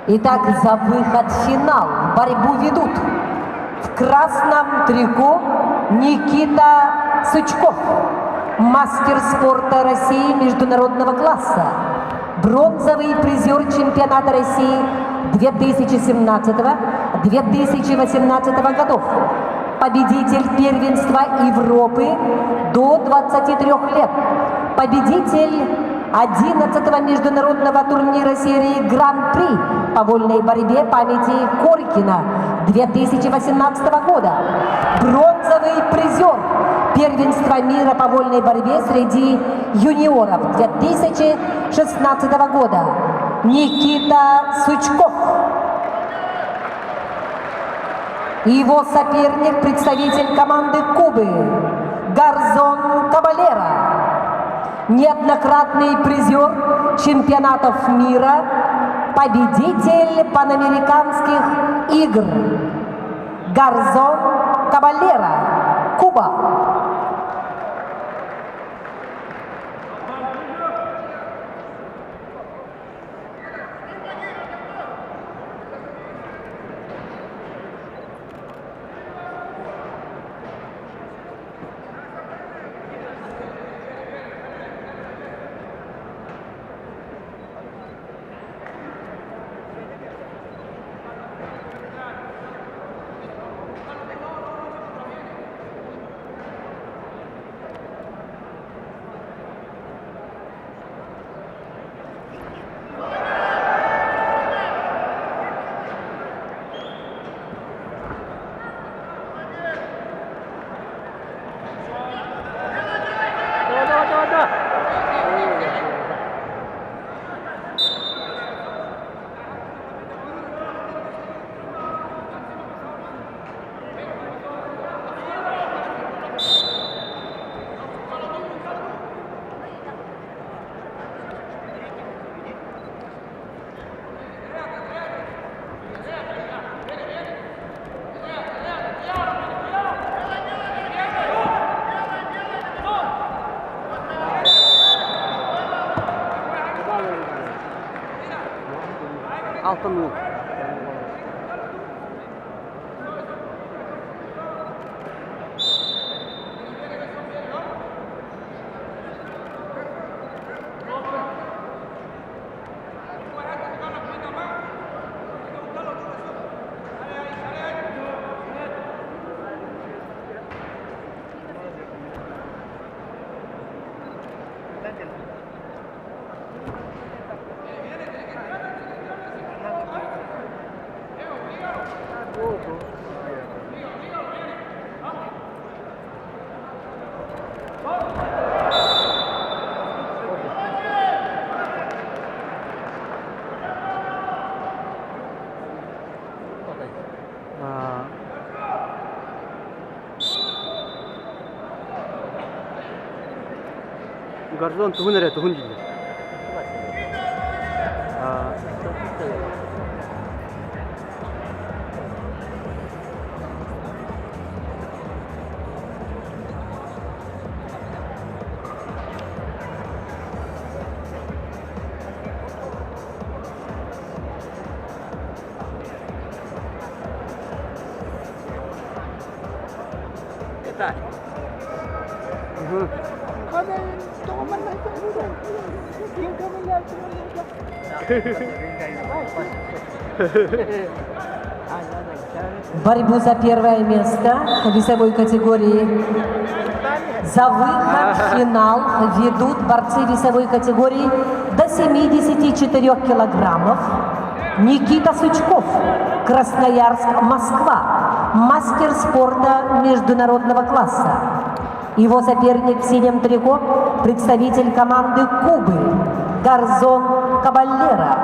Итак, за выход в финал борьбу ведут в красном трико Никита Сычков, мастер спорта России международного класса, бронзовый призер чемпионата России 2017-2018 годов, победитель первенства Европы до 23 лет, победитель 11-го международного турнира серии Гран-при по вольной борьбе памяти Коркина 2018 года, бронзовый призер первенства мира по вольной борьбе среди юниоров 2016 года Никита Сычков. И его соперник, представитель команды Кубы Гарзон Кабалера, неоднократный призер чемпионатов мира, победитель панамериканских игр Гарзон Кабалера, Куба. Алтын. Гарзон тугунere тугун жилди. Так. Борьбу за первое место в весовой категории. За выход в финал ведут борцы весовой категории до 74 килограммов. Никита Сычков, Красноярск, Москва, мастер спорта международного класса. Его соперник в синем трико, представитель команды Кубы Гарзон Кабалера.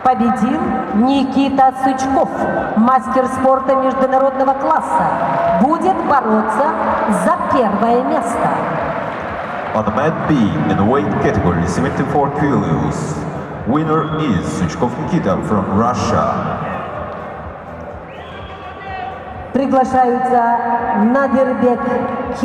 Победил Никита Сычков, мастер спорта международного класса. Будет бороться за первое место. On the mat B in the weight category 74 kilos, winner is Suchkov Nikita from Russia. Приглашаются Надирбек